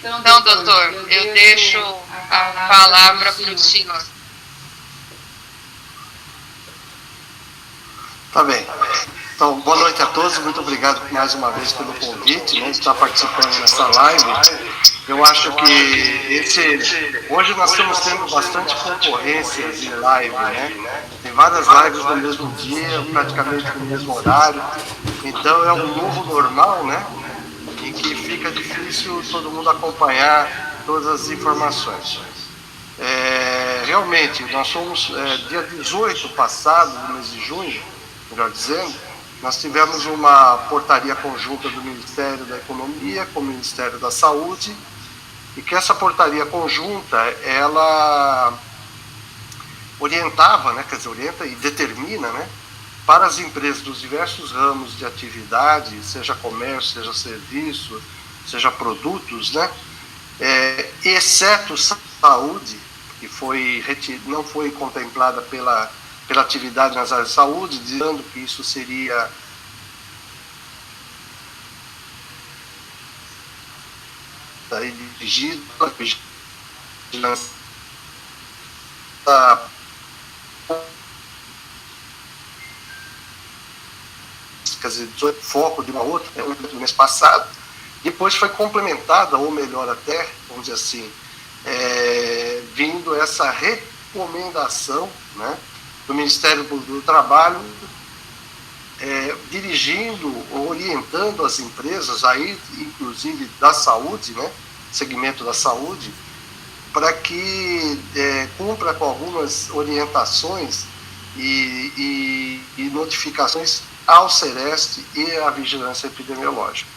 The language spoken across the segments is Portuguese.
Então, doutor, eu deixo a palavra para o senhor. Tá bem. Então, boa noite a todos, muito obrigado mais uma vez pelo convite, né, de estar participando nessa live. Eu acho que hoje nós estamos tendo bastante concorrências em live, né? Tem várias lives no mesmo dia, praticamente no mesmo horário. Então é um novo normal, né? Em que fica difícil todo mundo acompanhar todas as informações. Realmente, nós fomos, dia 18 passado, do mês de junho, melhor dizendo, nós tivemos uma portaria conjunta do Ministério da Economia com o Ministério da Saúde, e que essa portaria conjunta, ela orientava, né, quer dizer, orienta e determina, né, para as empresas dos diversos ramos de atividade, seja comércio, seja serviço, seja produtos, né, exceto saúde, que não foi contemplada pela atividade nas áreas de saúde, dizendo que isso seria dirigido pela vigilância, quer dizer, foco de uma outra, no mês passado. Depois foi complementada, ou melhor até, vamos dizer assim, vindo essa recomendação, né, do Ministério do Trabalho, dirigindo, orientando as empresas, aí, inclusive da saúde, né, segmento da saúde, para que cumpra com algumas orientações e notificações ao Sereste e à Vigilância Epidemiológica.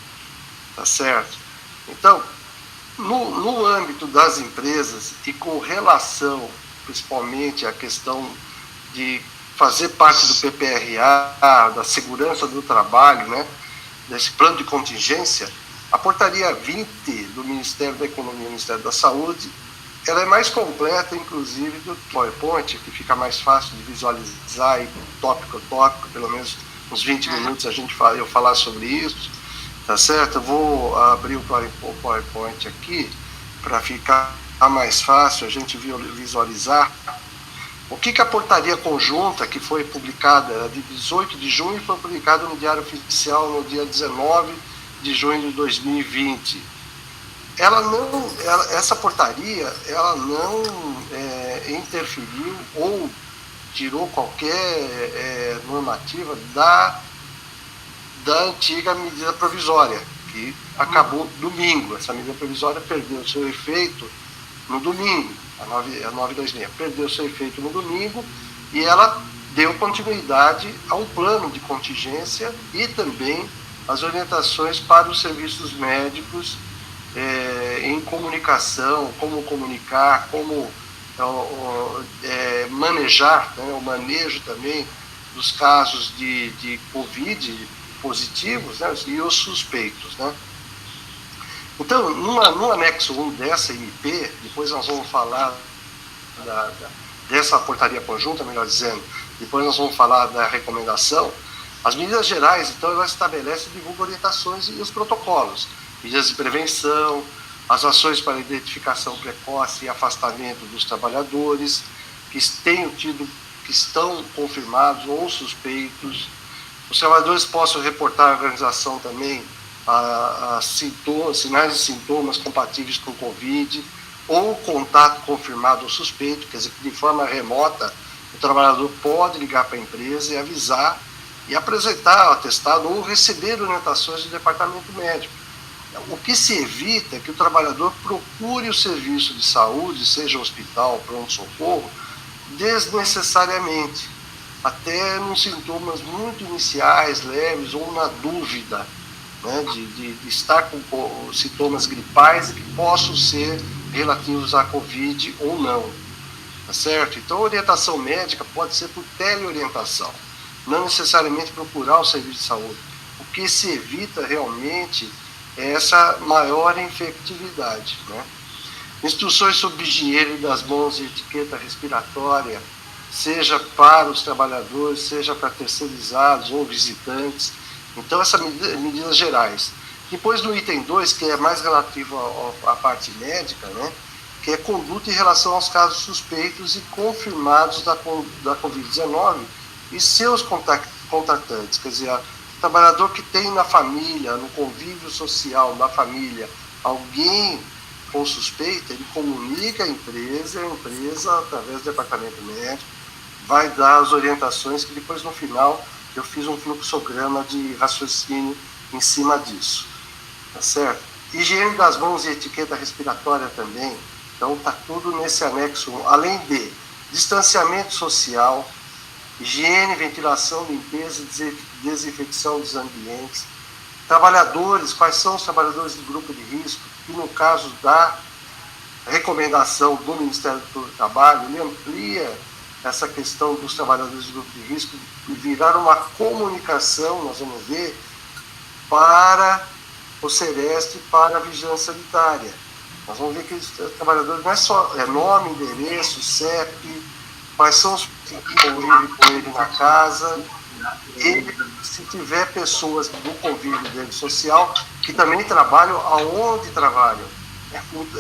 Tá certo? Então, no âmbito das empresas e com relação principalmente à questão de fazer parte do PPRA, da segurança do trabalho, né, desse plano de contingência, a portaria 20 do Ministério da Economia e do Ministério da Saúde, ela é mais completa, inclusive, do PowerPoint, que fica mais fácil de visualizar, e tópico a tópico, pelo menos uns 20 minutos eu falar sobre isso, tá certo? Eu vou abrir o PowerPoint aqui para ficar mais fácil a gente visualizar. O que a portaria conjunta, que foi publicada de 18 de junho, foi publicada no Diário Oficial no dia 19 de junho de 2020. Essa portaria, ela não interferiu ou tirou qualquer normativa da antiga medida provisória, que acabou domingo. Essa medida provisória perdeu seu efeito no domingo, a 926, perdeu seu efeito no domingo, e ela deu continuidade a um plano de contingência e também as orientações para os serviços médicos em comunicação, como comunicar, como manejar, né, o manejo também dos casos de Covid positivos, né, e os suspeitos, né. Então, no anexo 1 dessa MP, depois nós vamos falar dessa portaria conjunta, melhor dizendo, depois nós vamos falar da recomendação. As medidas gerais, então, elas estabelecem e divulgam orientações e os protocolos, medidas de prevenção, as ações para identificação precoce e afastamento dos trabalhadores que estão confirmados ou suspeitos. Os trabalhadores possam reportar à organização também sinais e sintomas compatíveis com Covid, ou contato confirmado ou suspeito, quer dizer, que de forma remota o trabalhador pode ligar para a empresa e avisar e apresentar o atestado ou receber orientações do departamento médico. O que se evita é que o trabalhador procure o serviço de saúde, seja hospital, pronto-socorro, desnecessariamente, até nos sintomas muito iniciais, leves, ou na dúvida, né, de estar com sintomas gripais que possam ser relativos à Covid ou não, tá certo? Então, a orientação médica pode ser por teleorientação, não necessariamente procurar o serviço de saúde. O que se evita realmente é essa maior infectividade, né? Instruções sobre higiene das mãos e etiqueta respiratória, seja para os trabalhadores, seja para terceirizados ou visitantes. Então, essas medidas gerais. Depois no item 2, que é mais relativo à parte médica, né, que é conduta em relação aos casos suspeitos e confirmados da Covid-19 e seus contratantes, quer dizer, o trabalhador que tem na família, no convívio social da família, alguém com suspeita, ele comunica a empresa, através do departamento médico, vai dar as orientações que depois, no final, eu fiz um fluxograma de raciocínio em cima disso. Tá certo? Higiene das mãos e etiqueta respiratória também. Então, está tudo nesse anexo 1. Além de distanciamento social, higiene, ventilação, limpeza e desinfecção dos ambientes. Trabalhadores, quais são os trabalhadores de grupo de risco? E no caso da recomendação do Ministério do Trabalho, ele amplia essa questão dos trabalhadores de grupo de risco e virar uma comunicação, nós vamos ver, para o Sereste e para a vigilância sanitária. Nós vamos ver que os trabalhadores não é só nome, endereço, CEP, quais são os que convivem com ele na casa, e se tiver pessoas do convívio dele social que também trabalham aonde trabalham.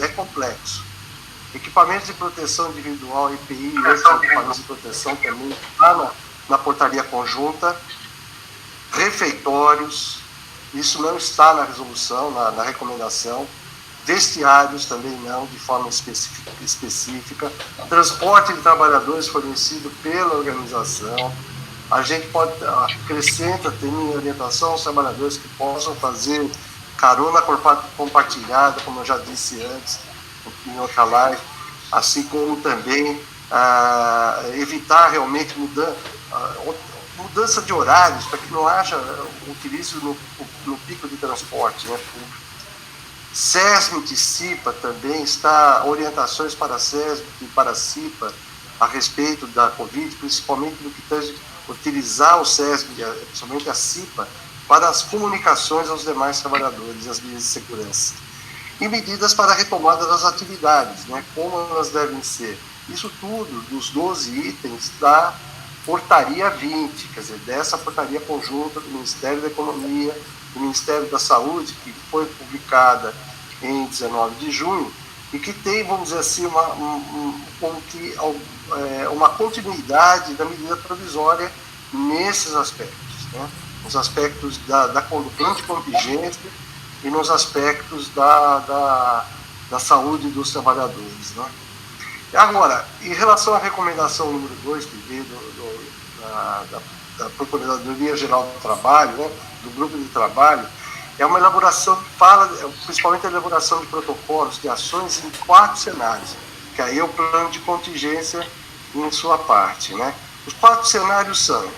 É complexo. Equipamentos de proteção individual, EPI, esses equipamentos de proteção também está na portaria conjunta. Refeitórios, isso não está na resolução, na recomendação. Vestiários também não, de forma específica. Transporte de trabalhadores fornecido pela organização. A gente pode acrescenta, tem orientação aos trabalhadores que possam fazer carona compartilhada, como eu já disse antes, em outra live, assim como também evitar realmente mudança de horários, para que não haja utilizo no pico de transporte, né, público. SESMIT e CIPA também está orientações para a SESMIT e para a CIPA a respeito da Covid, principalmente no que tange utilizar o SESMIT, principalmente a CIPA, para as comunicações aos demais trabalhadores, as medidas de segurança. E medidas para a retomada das atividades, né, como elas devem ser. Isso tudo, dos 12 itens da portaria 20, quer dizer, dessa portaria conjunta do Ministério da Economia, do Ministério da Saúde, que foi publicada em 19 de junho, e que tem, vamos dizer assim, uma continuidade da medida provisória nesses aspectos, né? Nos aspectos do plano de contingência e nos aspectos da saúde dos trabalhadores, né? Agora, em relação à recomendação número 2, que veio da Procuradoria Geral do Trabalho, né, do grupo de trabalho, é uma elaboração que fala, principalmente a elaboração de protocolos, de ações em 4 cenários, que aí é o plano de contingência em sua parte, né? Os 4 cenários são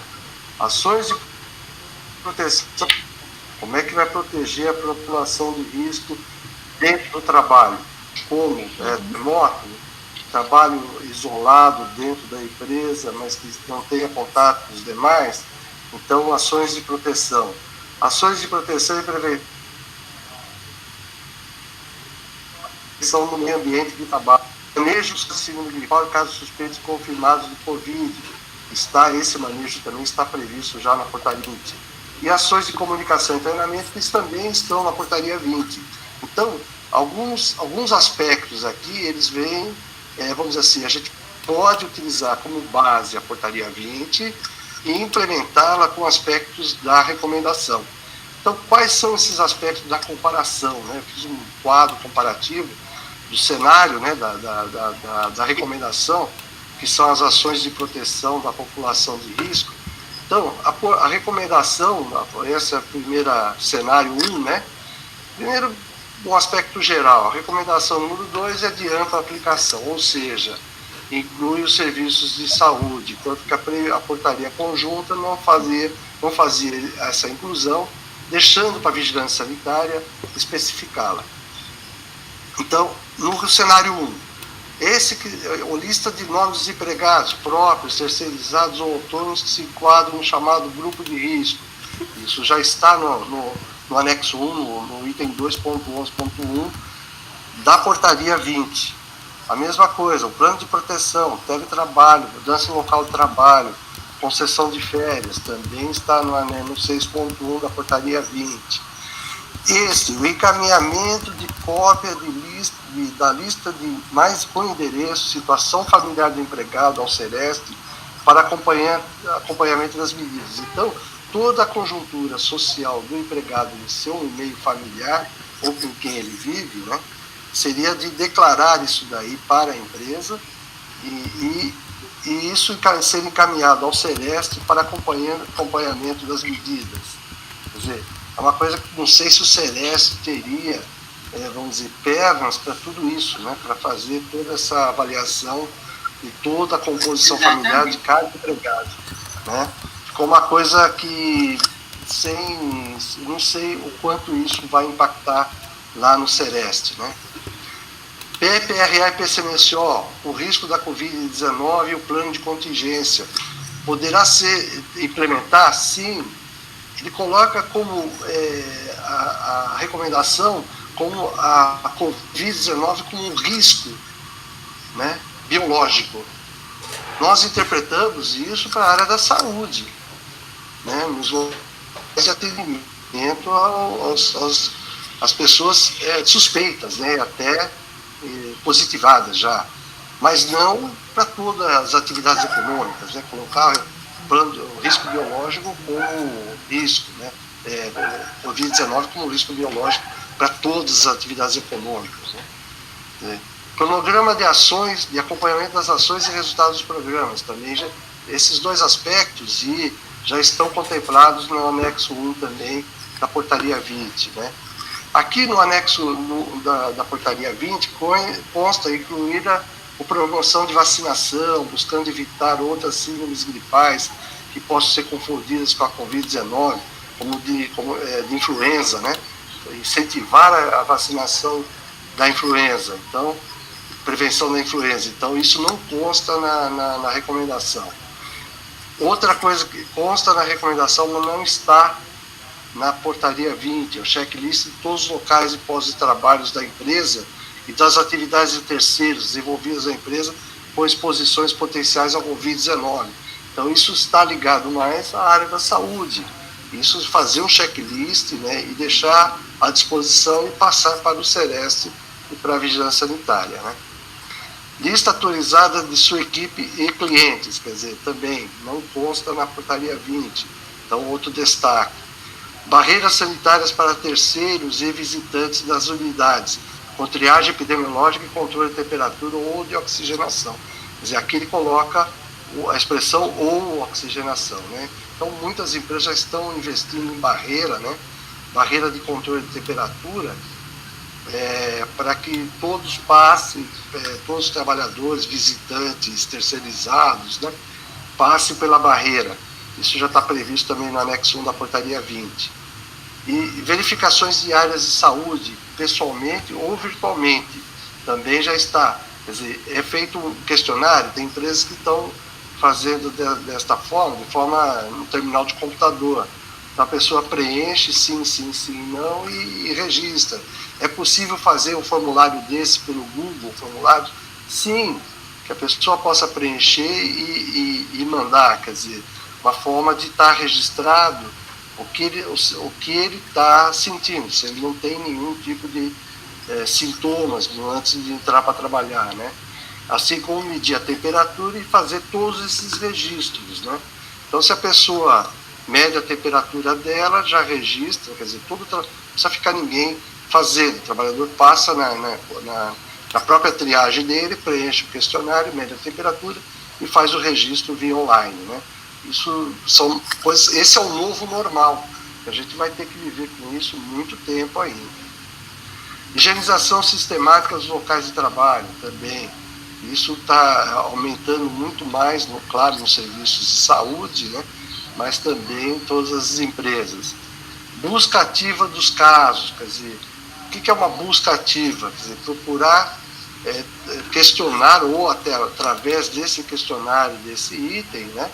ações de proteção, como é que vai proteger a população de risco dentro do trabalho, como remoto, trabalho isolado dentro da empresa, mas que não tenha contato com os demais. Então, ações de proteção. Ações de proteção e prevenção no meio ambiente de trabalho. Manejo do síndrome gripal em casos suspeitos confirmados de Covid. Esse manejo também está previsto já na portaria 20. E ações de comunicação e treinamento, que também estão na portaria 20. Então, alguns aspectos aqui, eles vêm, vamos dizer assim, a gente pode utilizar como base a portaria 20 e implementá-la com aspectos da recomendação. Então, quais são esses aspectos da comparação, né? Eu fiz um quadro comparativo do cenário, né, da recomendação, que são as ações de proteção da população de risco. Então, a recomendação, esse é o primeiro cenário 1, né? Primeiro, um aspecto geral, a recomendação número 2 é de ampla aplicação, ou seja, inclui os serviços de saúde, tanto que a portaria conjunta não fazia essa inclusão, deixando para a vigilância sanitária especificá-la. Então, no cenário 1, a lista de nomes dos empregados próprios, terceirizados ou autônomos que se enquadram no chamado grupo de risco. Isso já está no anexo 1, no item 2.11.1 da portaria 20. A mesma coisa, o plano de proteção, teletrabalho, mudança em local de trabalho, concessão de férias, também está no 6.1 da portaria 20. o encaminhamento de cópia da lista de mais com endereço, situação familiar do empregado ao Sereste, para acompanhamento das medidas. Então, toda a conjuntura social do empregado no seu meio familiar, ou com quem ele vive, né, seria de declarar isso daí para a empresa e isso ser encaminhado ao Sereste para acompanhamento das medidas. Quer dizer, é uma coisa que não sei se o Sereste teria, vamos dizer, pernas para tudo isso, né, para fazer toda essa avaliação de toda a composição familiar de cada empregado. Né? Ficou uma coisa que não sei o quanto isso vai impactar lá no Sereste. Né? PPRA e PCMSO, o risco da Covid-19 e o plano de contingência. Poderá ser implementar? Sim. Ele coloca como a recomendação como a Covid-19 como um risco, né, biológico. Nós interpretamos isso para a área da saúde, né, nos locais de atendimento às pessoas suspeitas, né, até positivadas já, mas não para todas as atividades econômicas, né, colocar o risco biológico como risco, né, Covid-19 como risco biológico para todas as atividades econômicas. Né. Cronograma de ações, de acompanhamento das ações e resultados dos programas, também esses dois aspectos já estão contemplados no anexo 1 também da portaria 20. Né. Aqui no anexo da portaria 20 consta incluída a promoção de vacinação, buscando evitar outras síndromes gripais que possam ser confundidas com a Covid-19, como de influenza, né? Incentivar a vacinação da influenza, então, prevenção da influenza. Então, isso não consta na recomendação. Outra coisa que consta na recomendação, mas não está na portaria 20, o checklist de todos os locais e postos de trabalhos da empresa e das atividades de terceiros desenvolvidas na empresa com exposições potenciais ao Covid-19. Então, isso está ligado mais à área da saúde. Isso fazer um checklist, né, e deixar à disposição e passar para o Sereste e para a vigilância sanitária. Né. Lista atualizada de sua equipe e clientes, quer dizer, também não consta na portaria 20. Então, outro destaque. Barreiras sanitárias para terceiros e visitantes das unidades, com triagem epidemiológica e controle de temperatura ou de oxigenação. Quer dizer, aqui ele coloca a expressão ou oxigenação. Né? Então, muitas empresas já estão investindo em barreira, né? Barreira de controle de temperatura, para que todos passem, todos os trabalhadores, visitantes, terceirizados, né, passem pela barreira. Isso já está previsto também no anexo 1 da portaria 20. E verificações diárias de saúde, pessoalmente ou virtualmente, também já está. Quer dizer, é feito um questionário, tem empresas que estão fazendo desta forma, de forma no terminal de computador. Então a pessoa preenche sim, sim, sim, não e registra. É possível fazer um formulário desse pelo Google, formulário? Sim, que a pessoa possa preencher e mandar, quer dizer, uma forma de estar registrado o que ele está sentindo, se ele não tem nenhum tipo de sintomas antes de entrar para trabalhar, né? Assim como medir a temperatura e fazer todos esses registros, né? Então, se a pessoa mede a temperatura dela, já registra, quer dizer, não precisa ficar ninguém fazendo, o trabalhador passa na própria triagem dele, preenche o questionário, mede a temperatura e faz o registro via online, né? Isso são coisas, esse é o novo normal, a gente vai ter que viver com isso muito tempo ainda. Higienização sistemática dos locais de trabalho também, isso está aumentando muito mais, claro, nos serviços de saúde, né, mas também em todas as empresas. Busca ativa dos casos, quer dizer, o que é uma busca ativa? Quer dizer, procurar questionar, ou até através desse questionário, desse item, né,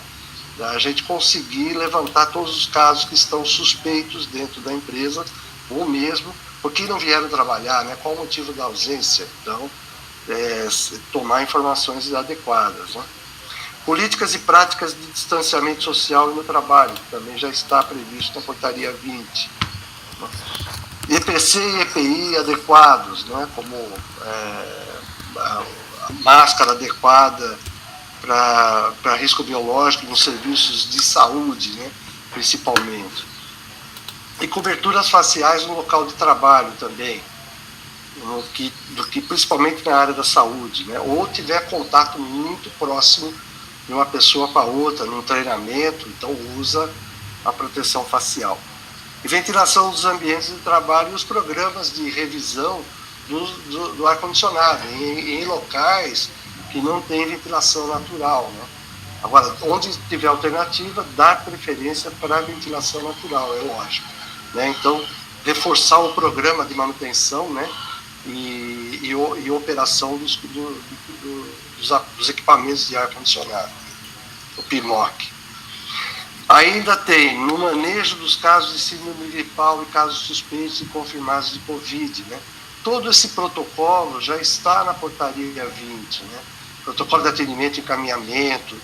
a gente conseguir levantar todos os casos que estão suspeitos dentro da empresa, ou mesmo porque não vieram trabalhar, né, qual o motivo da ausência. Então, tomar informações adequadas. Né. Políticas e práticas de distanciamento social no trabalho, também já está previsto na portaria 20. Né. EPC e EPI adequados, né, como a máscara adequada para risco biológico nos serviços de saúde, né, principalmente. E coberturas faciais no local de trabalho também, principalmente na área da saúde, né, ou tiver contato muito próximo de uma pessoa com a outra, num treinamento, então usa a proteção facial. E ventilação dos ambientes de trabalho e os programas de revisão do ar-condicionado, em locais que não tem ventilação natural, né? Agora, onde tiver alternativa, dá preferência para a ventilação natural, é lógico, né? Então, reforçar o programa de manutenção, né? E operação dos equipamentos de ar-condicionado, o PMOC. Ainda tem, no manejo dos casos de síndrome gripal e casos suspeitos e confirmados de Covid, né? Todo esse protocolo já está na portaria 20, né? Protocolo de atendimento e encaminhamento,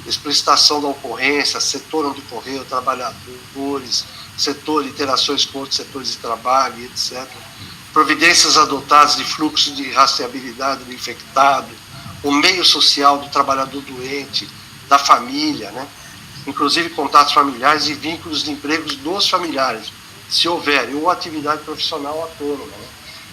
explicitação da ocorrência, setor onde ocorreu, trabalhadores, setor, interações com outros setores de trabalho, etc. Providências adotadas de fluxo de rastreabilidade do infectado, o meio social do trabalhador doente, da família, né? Inclusive contatos familiares e vínculos de empregos dos familiares, se houver, ou atividade profissional autônoma, né?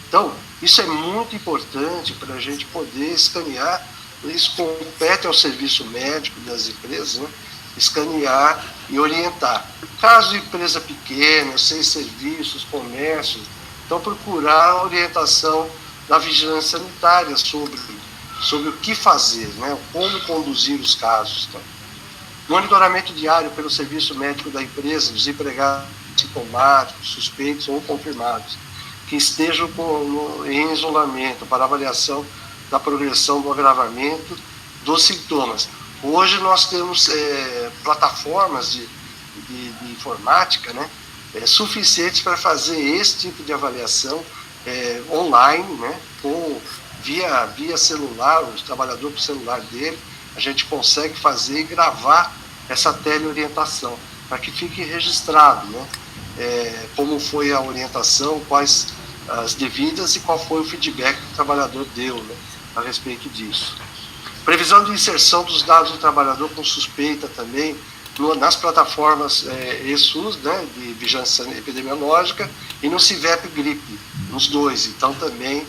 Então, isso é muito importante para a gente poder escanear. Isso compete ao serviço médico das empresas, né? Escanear e orientar. Caso de empresa pequena, sem serviços, comércios, então procurar a orientação da vigilância sanitária sobre o que fazer, né? Como conduzir os casos. Então. Monitoramento diário pelo serviço médico da empresa dos empregados sintomáticos, suspeitos ou confirmados, que estejam em isolamento para avaliação da progressão do agravamento dos sintomas. Hoje nós temos plataformas de informática, né, suficientes para fazer esse tipo de avaliação online, né, via celular, o trabalhador com o celular dele, a gente consegue fazer e gravar essa teleorientação, para que fique registrado, né, como foi a orientação, quais as devidas e qual foi o feedback que o trabalhador deu, né, a respeito disso. Previsão de inserção dos dados do trabalhador com suspeita também nas plataformas ESUS, né, de vigilância epidemiológica, e no CIVEP Gripe, nos dois. Então também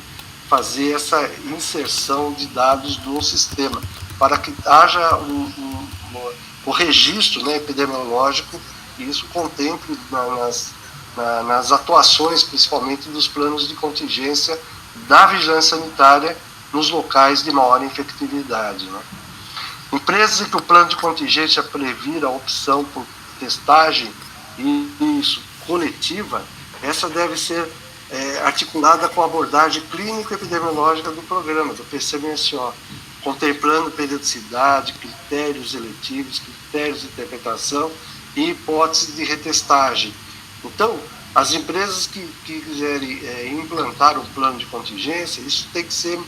fazer essa inserção de dados no sistema, para que haja o registro, né, epidemiológico, e isso contemple nas atuações, principalmente dos planos de contingência da vigilância sanitária nos locais de maior infectividade, né? Empresas em que o plano de contingência previra a opção por testagem e isso coletiva, essa deve ser articulada com a abordagem clínico-epidemiológica do programa, do PCMSO, contemplando periodicidade, critérios eletivos, critérios de interpretação e hipóteses de retestagem. Então, as empresas que quiserem implantar um plano de contingência, isso tem que ser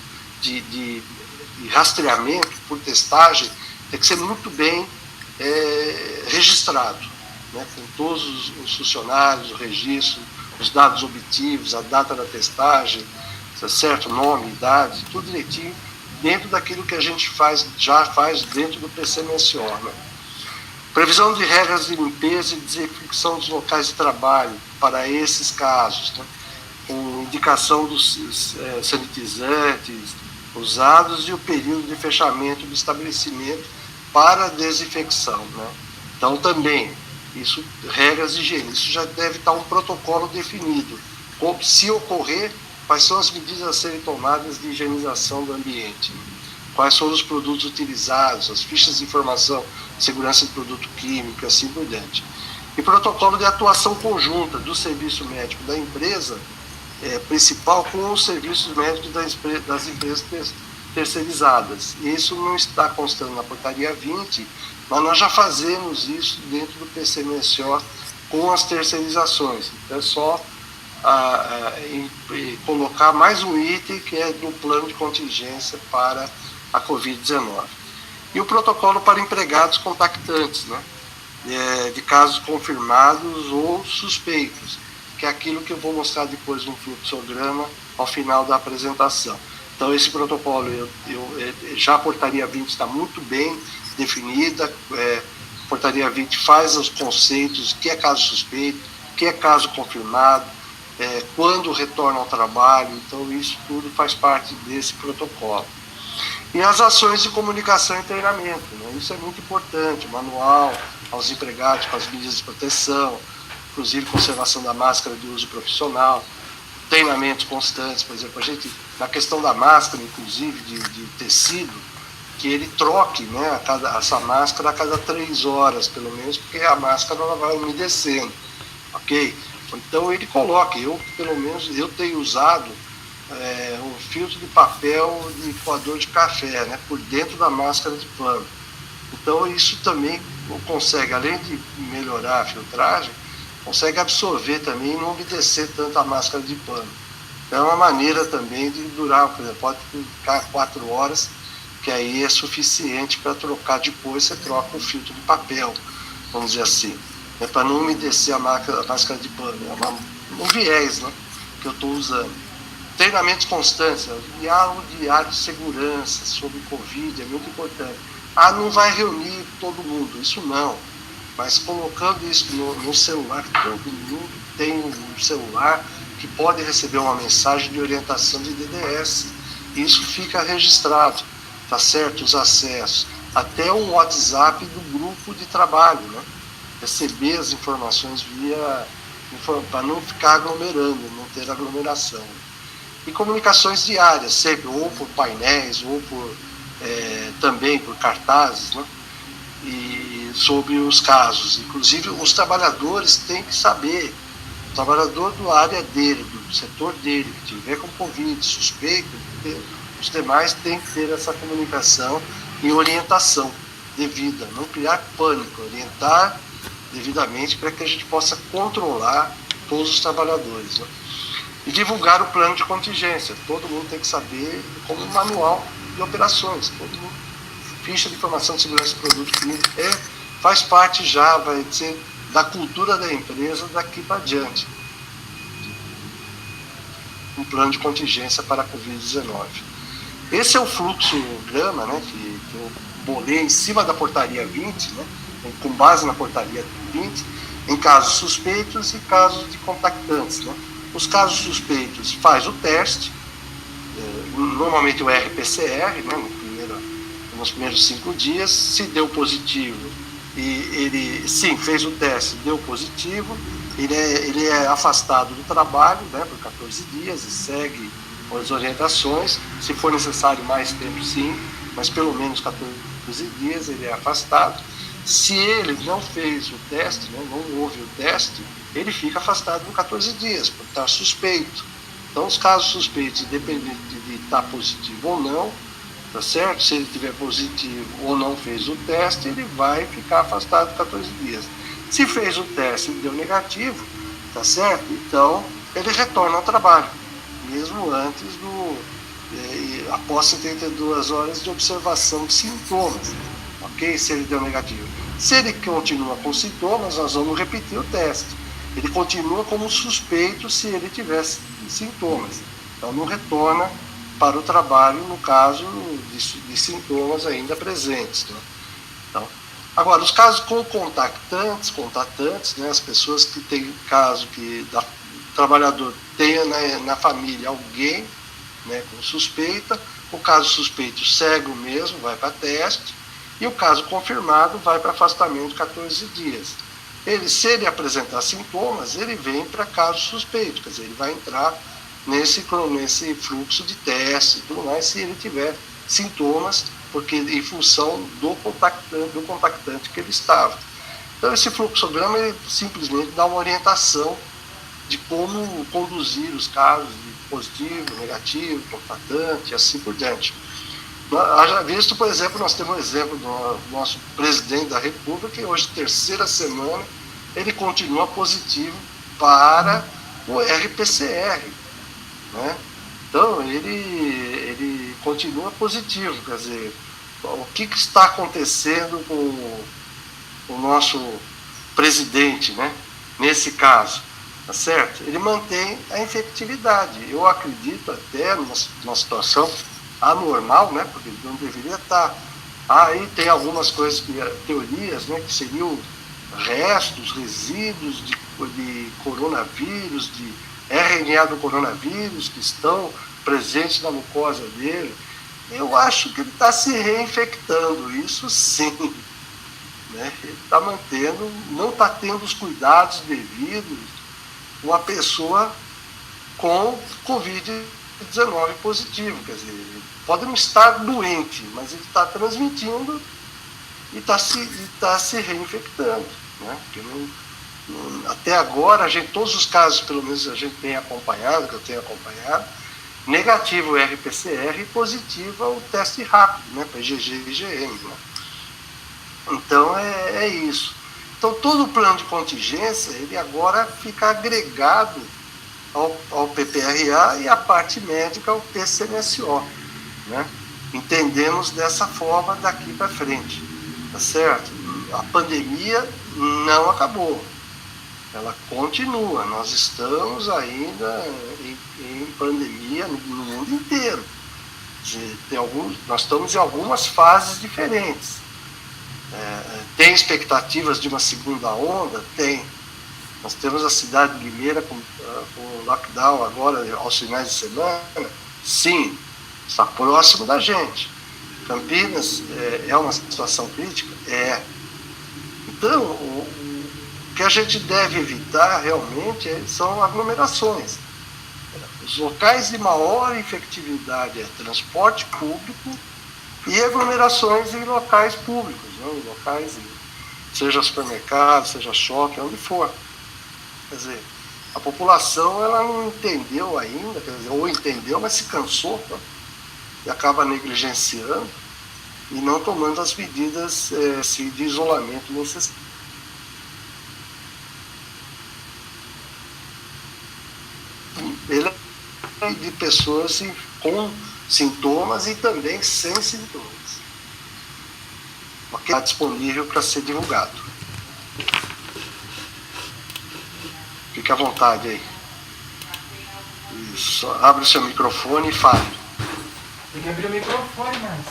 de rastreamento por testagem, tem que ser muito bem registrado, né, com todos os funcionários, o registro, os dados obtidos, a data da testagem, certo, nome, idade, tudo direitinho, dentro daquilo que a gente já faz dentro do PCMSO, né? Previsão de regras de limpeza e desinfecção dos locais de trabalho para esses casos, né? Com indicação dos sanitizantes usados e o período de fechamento do estabelecimento para desinfecção, né? Então também, isso, regras de higiene, isso já deve estar um protocolo definido. Se ocorrer, quais são as medidas a serem tomadas de higienização do ambiente, né? Quais foram os produtos utilizados, as fichas de informação, segurança de produto químico, assim por diante. E protocolo de atuação conjunta do serviço médico da empresa principal com os serviços médicos das empresas terceirizadas. Isso não está constando na portaria 20, mas nós já fazemos isso dentro do PCMSO com as terceirizações. Então é só colocar mais um item que é do plano de contingência para a Covid-19. E o protocolo para empregados contactantes, né, de casos confirmados ou suspeitos, que é aquilo que eu vou mostrar depois no fluxograma ao final da apresentação. Então, esse protocolo, já a portaria 20 está muito bem definida, a portaria 20 faz os conceitos, o que é caso suspeito, o que é caso confirmado, quando retorna ao trabalho, então isso tudo faz parte desse protocolo. E as ações de comunicação e treinamento, né? Isso é muito importante, o manual aos empregados com as medidas de proteção, inclusive conservação da máscara de uso profissional, treinamentos constantes, por exemplo, a gente, na questão da máscara, inclusive de tecido, que ele troque, né, essa máscara a cada 3 horas, pelo menos, porque a máscara ela vai umedecendo, ok? Então ele coloque, pelo menos, eu tenho usado um filtro de papel de coador de café, né, por dentro da máscara de pano. Então isso também consegue, além de melhorar a filtragem, consegue absorver também e não umedecer tanto a máscara de pano. Então é uma maneira também de durar, por exemplo, pode ficar 4 horas, que aí é suficiente para trocar depois, você troca o filtro de papel, vamos dizer assim, né, para não umedecer a máscara de pano. É um viés, né, que eu estou usando. Treinamentos constantes, diálogo diário de segurança sobre Covid é muito importante. Não vai reunir todo mundo, isso não. Mas colocando isso no celular, todo mundo tem um celular que pode receber uma mensagem de orientação de DDS. Isso fica registrado, tá certo? Os acessos. Até um WhatsApp do grupo de trabalho, né? Receber as informações para não ficar aglomerando, não ter aglomeração. E comunicações diárias, sempre, ou por painéis, ou também por cartazes, né? E sobre os casos. Inclusive, os trabalhadores têm que saber, o trabalhador do área dele, do setor dele, que tiver com Covid, suspeito, os demais têm que ter essa comunicação e orientação devida, não criar pânico, orientar devidamente para que a gente possa controlar todos os trabalhadores, né? E divulgar o plano de contingência. Todo mundo tem que saber, como um manual de operações, todo mundo. Ficha de informação de segurança de produto clínico faz parte já, vai ser da cultura da empresa daqui para diante. Um plano de contingência para a Covid-19. Esse é o fluxograma, né, que eu bolei em cima da portaria 20, né, com base na portaria 20, em casos suspeitos e casos de contactantes, né. Os casos suspeitos faz o teste, normalmente o RPCR, né, nos primeiros 5 dias, se deu positivo, e ele, sim, fez o teste, deu positivo, ele é afastado do trabalho, né, por 14 dias e segue as orientações. Se for necessário mais tempo, sim, mas pelo menos 14 dias ele é afastado. Se ele não fez o teste, né, não houve o teste, ele fica afastado por 14 dias, por estar suspeito. Então, os casos suspeitos, independente de estar positivo ou não, tá certo? Se ele tiver positivo ou não fez o teste, ele vai ficar afastado por 14 dias. Se fez o teste e deu negativo, tá certo? Então, ele retorna ao trabalho, mesmo antes após 72 horas de observação de sintomas, ok? Se ele deu negativo. Se ele continua com sintomas, nós vamos repetir o teste. Ele continua como suspeito se ele tivesse sintomas. Então, não retorna para o trabalho no caso de sintomas ainda presentes, né? Então, agora, os casos com contatantes, né, as pessoas que têm caso que o trabalhador tenha na família alguém, né, com suspeita, o caso suspeito segue o mesmo, vai para teste, e o caso confirmado vai para afastamento de 14 dias. Se ele apresentar sintomas, ele vem para caso suspeito, quer dizer, ele vai entrar nesse fluxo de teste e tudo mais, se ele tiver sintomas, porque em função do contactante que ele estava. Então, esse fluxograma ele simplesmente dá uma orientação de como conduzir os casos de positivo, negativo, contactante e assim por diante. Haja visto, por exemplo, nós temos um exemplo do nosso presidente da República, que hoje, terceira semana, ele continua positivo para o RPCR, né? Então, ele continua positivo, quer dizer, o que está acontecendo com o nosso presidente, né? Nesse caso? tá certo? Ele mantém a efetividade. Eu acredito até numa situação anormal, né? Porque ele não deveria estar. Aí tem algumas coisas, teorias, né? Que seriam restos, resíduos de coronavírus, de RNA do coronavírus que estão presentes na mucosa dele. Eu acho que ele está se reinfectando, isso sim. Né? Ele está mantendo, não está tendo os cuidados devidos uma pessoa com Covid-19 positivo. Quer dizer, ele pode não estar doente, mas ele está transmitindo e está se reinfectando. Né? Até agora, todos os casos, pelo menos a gente tem acompanhado, que eu tenho acompanhado, negativo o RPCR e positivo o teste rápido, né, para IgG e IgM. Né? Então é isso. Então todo o plano de contingência, ele agora fica agregado ao PPRA e a parte médica ao PCMSO. Né? Entendemos dessa forma daqui para frente. Tá certo? A pandemia não acabou. Ela continua. Nós estamos ainda em pandemia no mundo inteiro. Nós estamos em algumas fases diferentes. Tem expectativas de uma segunda onda? Tem. Nós temos a cidade de Limeira com lockdown agora aos finais de semana? Sim, está próximo da gente. Campinas é uma situação crítica? É. Então, o que a gente deve evitar realmente são aglomerações. Os locais de maior infectividade é transporte público e aglomerações em locais públicos, né? Em locais, seja supermercado, seja shopping, onde for. Quer dizer, a população ela não entendeu ainda, quer dizer, ou entendeu, mas se cansou, né? E acaba negligenciando e não tomando as medidas de isolamento necessárias. Ele é de pessoas com sintomas e também sem sintomas. Está disponível para ser divulgado. Fique à vontade aí. Isso. Abre o seu microfone e fale. Tem que abrir o microfone, mas...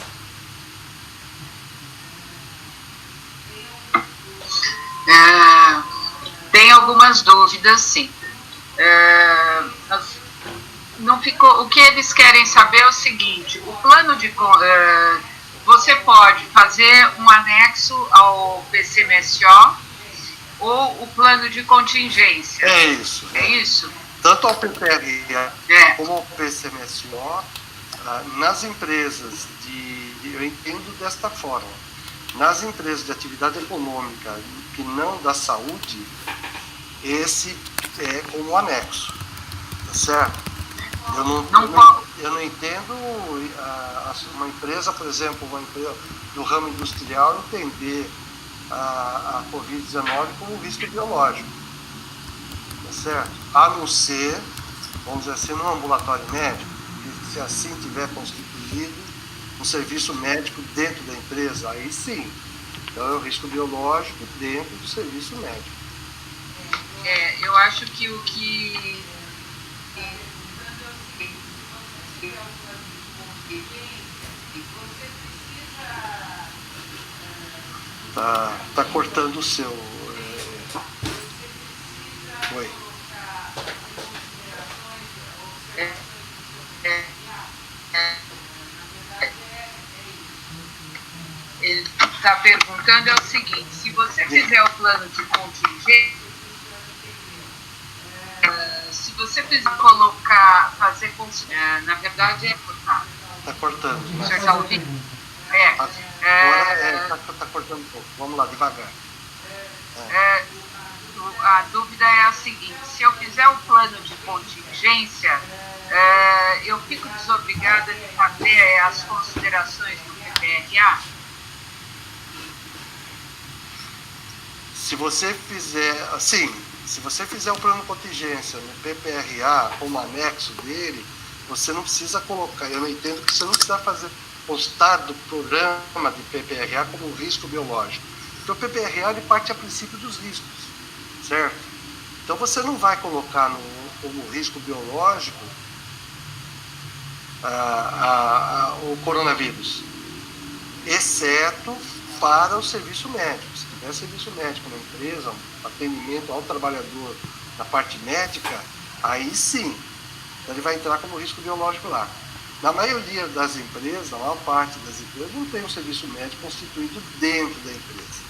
Tem algumas dúvidas, sim. Não ficou, o que eles querem saber é o seguinte: o plano de você pode fazer um anexo ao PCMSO ou o plano de contingência. É isso. É isso? Tanto ao PPRA como ao PCMSO, nas empresas eu entendo desta forma, nas empresas de atividade econômica que não da saúde, esse é como anexo, tá certo? Eu não entendo uma empresa, por exemplo, uma empresa do ramo industrial entender a Covid-19 como um risco biológico, tá certo? A não ser, vamos dizer assim, num ambulatório médico, se assim tiver constituído um serviço médico dentro da empresa, aí sim. Então é um risco biológico dentro do serviço médico. Eu acho que o que... Tá cortando o seu. Oi. Ele está perguntando é o seguinte: se você fizer o plano de contingência, se você fizer fazer na verdade Está cortando. O senhor está ouvindo? Agora está cortando um pouco. Vamos lá, devagar. A dúvida é a seguinte: se eu fizer o plano de contingência, eu fico desobrigada de fazer as considerações do PPRA? Se você fizer, assim, se você fizer o plano de contingência no PPRA como anexo dele, você não precisa colocar, eu não entendo que você não precisa postar do programa de PPRA como risco biológico. Porque o PPRA ele parte a princípio dos riscos, certo? Então você não vai colocar como risco biológico o coronavírus, exceto para o serviço médico. Se tiver serviço médico na empresa, um atendimento ao trabalhador na parte médica, aí sim, ele vai entrar como risco biológico lá. Na maioria das empresas, na maior parte das empresas, não tem um serviço médico constituído dentro da empresa.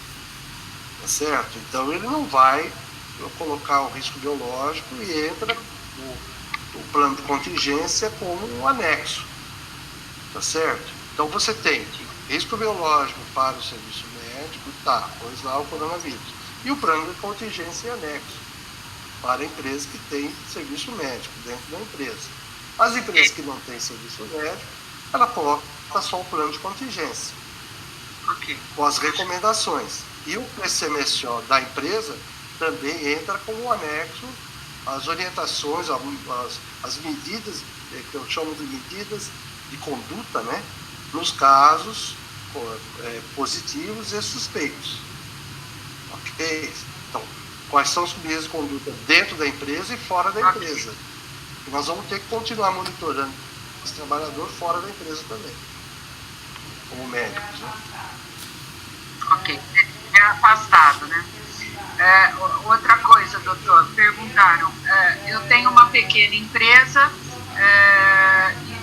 Tá certo? Então ele não vai colocar o risco biológico e entra o plano de contingência como um anexo. Tá certo? Então você tem risco biológico para o serviço médico, tá, pois lá o coronavírus. E o plano de contingência é anexo para empresas que têm serviço médico dentro da empresa. As empresas que não têm serviço médico, ela coloca só o plano de contingência, com as recomendações. E o PCMSO da empresa também entra como anexo às orientações, as medidas, que eu chamo de medidas de conduta, né, nos casos positivos e suspeitos. Ok? Então, quais são as medidas de conduta dentro da empresa e fora da empresa? E nós vamos ter que continuar monitorando esse trabalhador fora da empresa também, como médicos, né? Ok, é afastado, né? Outra coisa, doutor, perguntaram, eu tenho uma pequena empresa e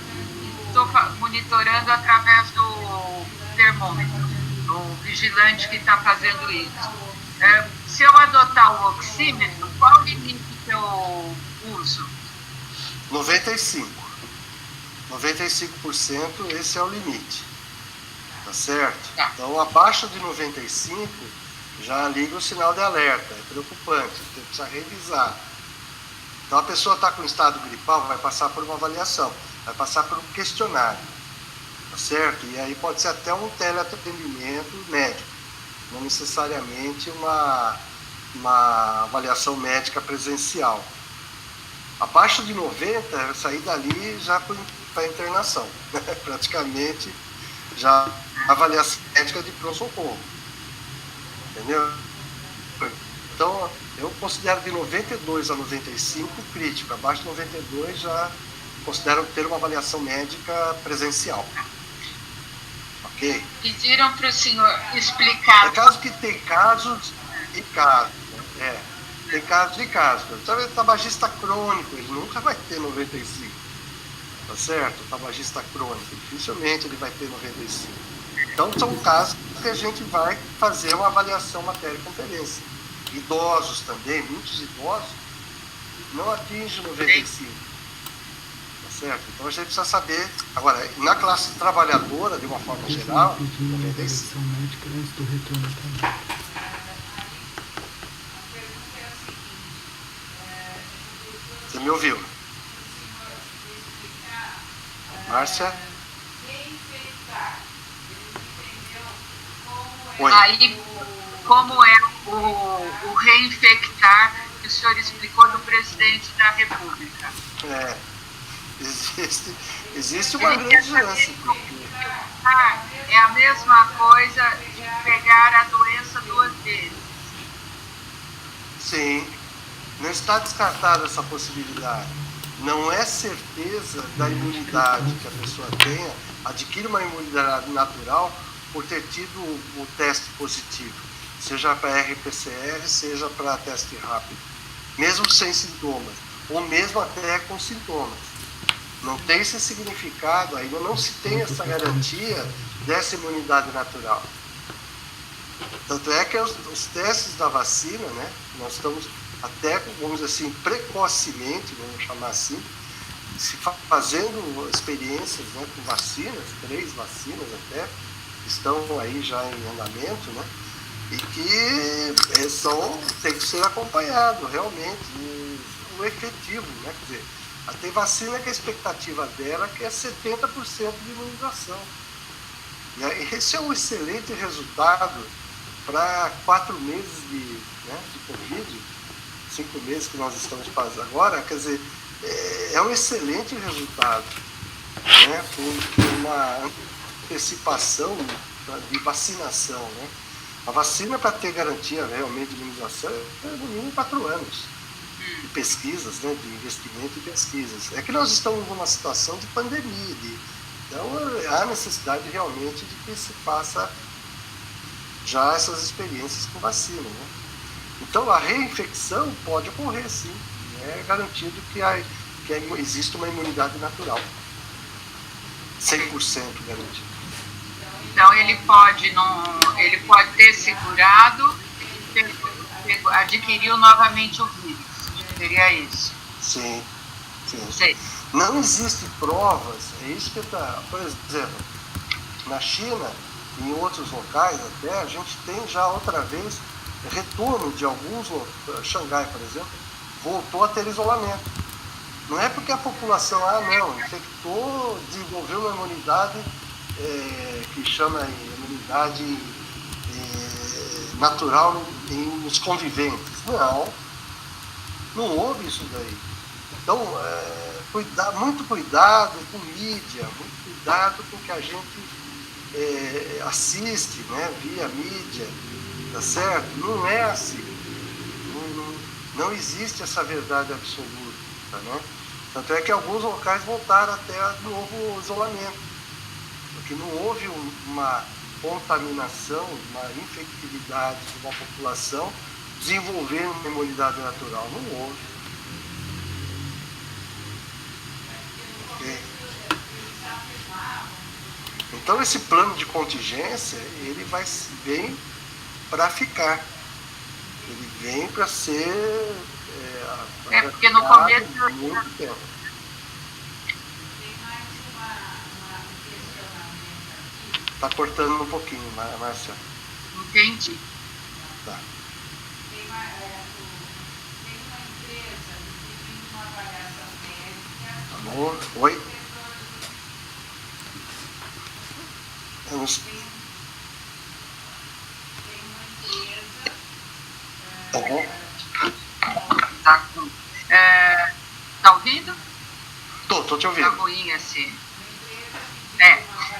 estou monitorando através do termômetro, o vigilante que está fazendo isso. Se eu adotar o oxímetro, qual o limite que eu uso? 95%, esse é o limite, tá certo? Tá. Então, abaixo de 95%, já liga o sinal de alerta, é preocupante, você precisa revisar. Então, a pessoa está com estado gripal, vai passar por uma avaliação, vai passar por um questionário, tá certo? E aí pode ser até um teleatendimento médico, não necessariamente uma avaliação médica presencial. Abaixo de 90, sair dali já para internação, né? Praticamente já avaliação médica de pronto-socorro. Entendeu? Então, eu considero de 92 a 95 crítico. Abaixo de 92 já considero ter uma avaliação médica presencial. Ok? Pediram para o senhor explicar. É caso que tem casos e casos. Tem casos e casos. Sabe, o tabagista crônico, ele nunca vai ter 95. Tá certo? O tabagista crônico, dificilmente ele vai ter 95. Então, são casos que a gente vai fazer uma avaliação matéria-conferência. Idosos também, muitos idosos, não atingem 95. Tá certo? Então, a gente precisa saber. Agora, na classe trabalhadora, de uma forma geral, 95. médica antes do retorno ao trabalho. Você me ouviu? Márcia? Oi. Aí, como é o reinfectar que o senhor explicou do presidente da República? Existe uma grande chance. É a mesma coisa de pegar a doença 2 vezes. Sim, não está descartada essa possibilidade. Não é certeza da imunidade que a pessoa tenha, adquire uma imunidade natural por ter tido o teste positivo, seja para RT-PCR, seja para teste rápido, mesmo sem sintomas, ou mesmo até com sintomas. Não tem esse significado, ainda não se tem essa garantia dessa imunidade natural. Tanto é que os testes da vacina, né, nós estamos até, vamos dizer assim, precocemente, vamos chamar assim, se fazendo experiências, né, com vacinas, 3 vacinas até, que estão aí já em andamento, né, e que tem que ser acompanhado realmente o efetivo, né, quer dizer, tem vacina que a expectativa dela que é 70% de imunização. E esse é um excelente resultado para 4 meses de Covid, 5 meses que nós estamos fazendo agora, quer dizer, é um excelente resultado, né, com uma antecipação de vacinação, né. A vacina, para ter garantia realmente de imunização, é no mínimo 4 anos. de pesquisas, né, de investimento em pesquisas. É que nós estamos numa situação de pandemia, então há necessidade realmente de que se faça já essas experiências com vacina, né? Então a reinfecção pode ocorrer, sim. É garantido que existe uma imunidade natural. 100% garantido. Então ele pode ter segurado e adquiriu novamente o vírus. Seria isso? Sim. Sei. Não existem provas, é isso que está. Por exemplo, na China e em outros locais até, a gente tem já outra vez retorno de alguns, Xangai, por exemplo, voltou a ter isolamento. Não é porque a população, infectou, desenvolveu uma imunidade que chama imunidade natural nos conviventes. Não houve isso daí. Então, muito cuidado com mídia, muito cuidado com o que a gente assiste, né, via mídia, tá certo? Não é assim. Não existe essa verdade absoluta, né? Tanto é que alguns locais voltaram até novo isolamento, porque não houve uma contaminação, uma infectividade de uma população desenvolvendo uma imunidade natural. Não houve. Então esse plano de contingência, ele vem para ficar. Ele vem para ser porque no começo muito tempo. Está cortando um pouquinho, Márcia. Entendi. Tá. Alô? Oi? Tá ouvindo? Tô te ouvindo. Tá ruim assim.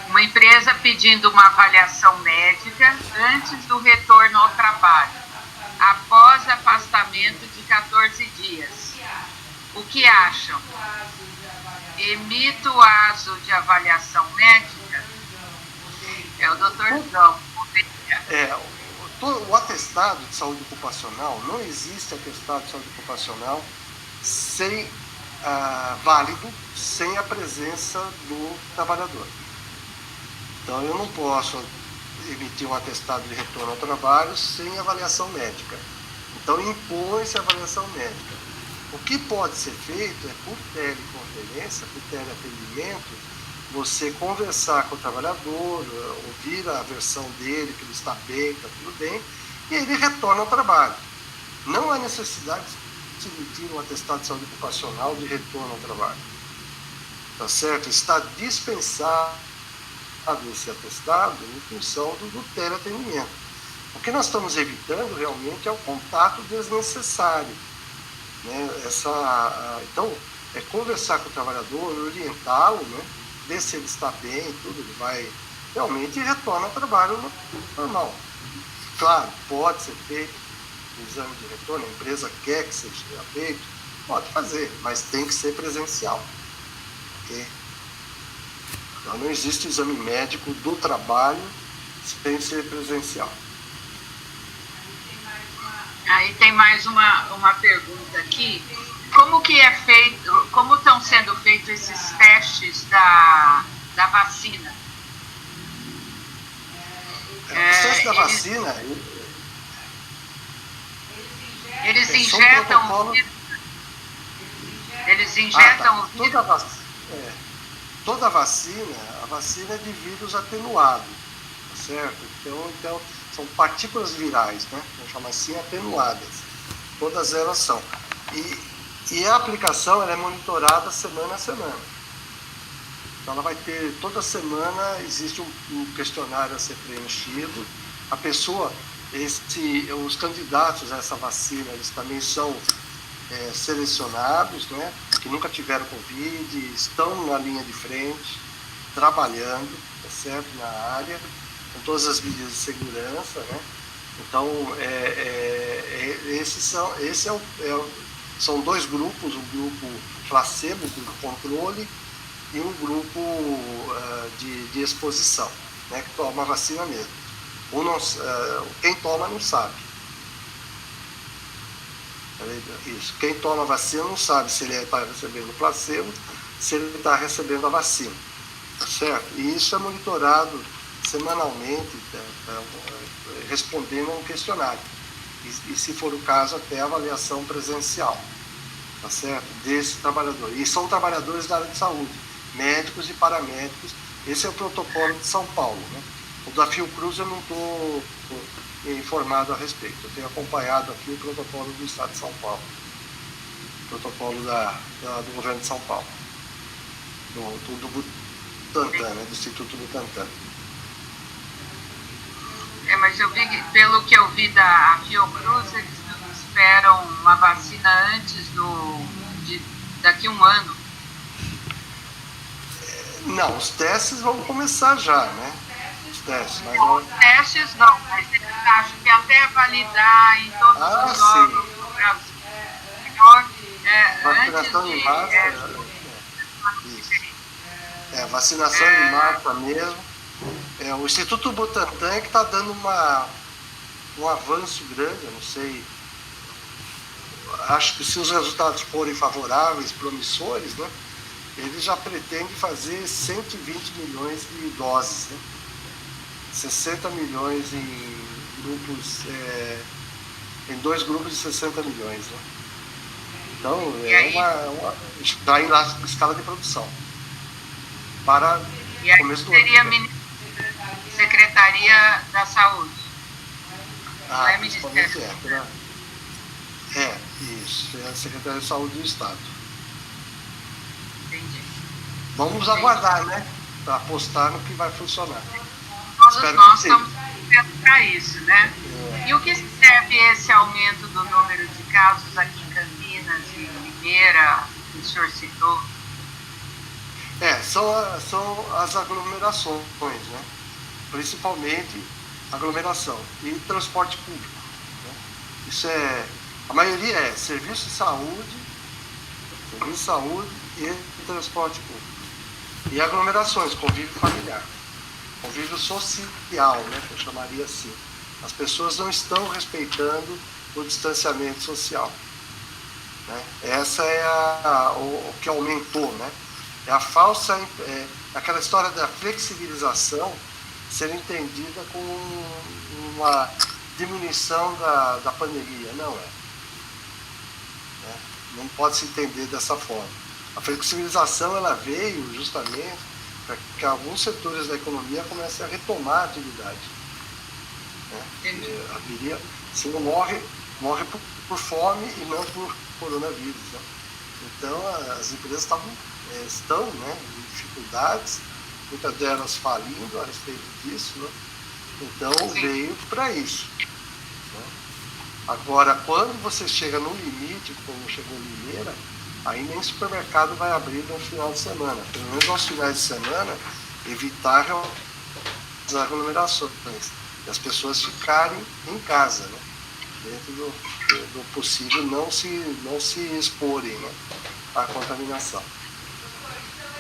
Uma empresa pedindo uma avaliação médica antes do retorno ao trabalho, após afastamento de 14 dias. O que acham? Emito o aso de avaliação médica? É o doutor João. O atestado de saúde ocupacional, não existe atestado de saúde ocupacional válido sem a presença do trabalhador. Então eu não posso emitir um atestado de retorno ao trabalho sem avaliação médica. Então impõe-se a avaliação médica. O que pode ser feito é por teleconferência, por teleatendimento, você conversar com o trabalhador, ouvir a versão dele, que ele está bem, está tudo bem, e ele retorna ao trabalho. Não há necessidade de se emitir um atestado de saúde ocupacional de retorno ao trabalho. Tá certo? Está dispensado esse atestado em função do teleatendimento. O que nós estamos evitando realmente é o contato desnecessário. Né? Então, é conversar com o trabalhador, orientá-lo, né? Ver se ele está bem, tudo, ele vai realmente retorna ao trabalho normal. Claro, pode ser feito o exame de retorno, a empresa quer que seja feito, pode fazer, mas tem que ser presencial. Okay? Então não existe exame médico do trabalho sem ser presencial. Aí tem mais uma pergunta aqui. Como estão sendo feitos esses testes da vacina? O teste da vacina... Eles injetam o vírus? Eles injetam o vírus? Toda a vacina é de vírus atenuado, tá certo? Então são partículas virais, né? Vamos chamar assim, atenuadas. Todas elas são. E a aplicação ela é monitorada semana a semana. Então ela vai ter, toda semana existe um questionário a ser preenchido. A pessoa, os candidatos a essa vacina, eles também são selecionados, né, que nunca tiveram Covid, estão na linha de frente, trabalhando, tá certo, na área, com todas as medidas de segurança, né? Então, esse São dois grupos, um grupo placebo, um grupo controle, e um grupo de exposição, né, que toma a vacina mesmo. Quem toma não sabe. Isso. Quem toma a vacina não sabe se ele está recebendo placebo, se ele está recebendo a vacina. Tá certo? E isso é monitorado semanalmente, respondendo a um questionário. E, se for o caso, até avaliação presencial. Tá certo? Desse trabalhador. E são trabalhadores da área de saúde, médicos e paramédicos. Esse é o protocolo de São Paulo, né? O da Fiocruz eu não estou informado a respeito. Eu tenho acompanhado aqui o protocolo do Estado de São Paulo, o protocolo do governo de São Paulo, do Butantan, né? Do Instituto Butantan. Mas eu vi, pelo que eu vi da Fiocruz, eles esperam uma vacina antes daqui a um ano. Não, os testes vão começar já, né? Os testes, Os testes não, mas eles acham que até validar em todos os órgãos do Brasil. Vacinação em massa. Vacinação em massa mesmo. O Instituto Butantan é que está dando um avanço grande, eu não sei. Acho que se os resultados forem favoráveis, promissores, né? Ele já pretende fazer 120 milhões de doses, né? 60 milhões em grupos, em 2 grupos de 60 milhões, né? Então, está em escala de produção. Para e aí começo do seria ano. Secretaria da Saúde. Não é Ministério. Ministério. Isso. É a Secretaria de Saúde do Estado. Entendi. Vamos aguardar, né? Para apostar no que vai funcionar. Todos nós estamos vendo para isso, né? E o que serve esse aumento do número de casos aqui em Campinas e Limeira, que o senhor citou? São as aglomerações, né? Principalmente aglomeração e transporte público, né? Isso a maioria é serviço de saúde e transporte público. E aglomerações, convívio familiar, convívio social, né, que eu chamaria assim. As pessoas não estão respeitando o distanciamento social, né? Essa é o que aumentou, né? É a falsa, aquela história da flexibilização ser entendida como uma diminuição da pandemia. Não é. Né? Não pode se entender dessa forma. A flexibilização ela veio justamente para que alguns setores da economia comecem a retomar a atividade. Né? Se não morre por fome e não por coronavírus. Né? Então, as empresas estão, né, em dificuldades, muitas delas falindo a respeito disso, né? Então veio para isso, né? Agora, quando você chega no limite, como chegou em Limeira, aí nem supermercado vai abrir no final de semana, pelo menos aos finais de semana, evitar as aglomerações e as pessoas ficarem em casa, né? Dentro do possível, não se exporem, né, à contaminação.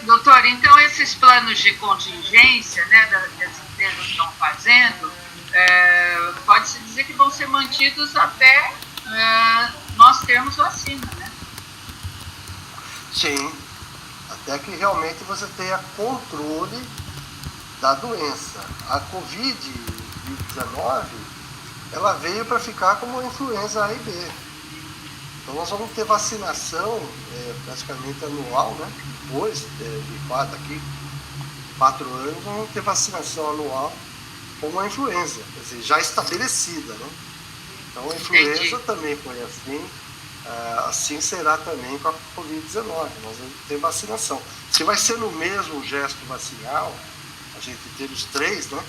Doutor, então esses planos de contingência, né, que as empresas estão fazendo, pode-se dizer que vão ser mantidos até nós termos vacina, né? Sim, até que realmente você tenha controle da doença. A Covid-19, ela veio para ficar como a influenza A e B. Então nós vamos ter vacinação praticamente anual, né? Depois de 4 anos, nós vamos ter vacinação anual como a influenza, quer dizer, já estabelecida, né? Então a influenza também foi assim, assim será também com a Covid-19, nós vamos ter vacinação. Se vai ser no mesmo gesto vacinal, a gente ter os 3, né?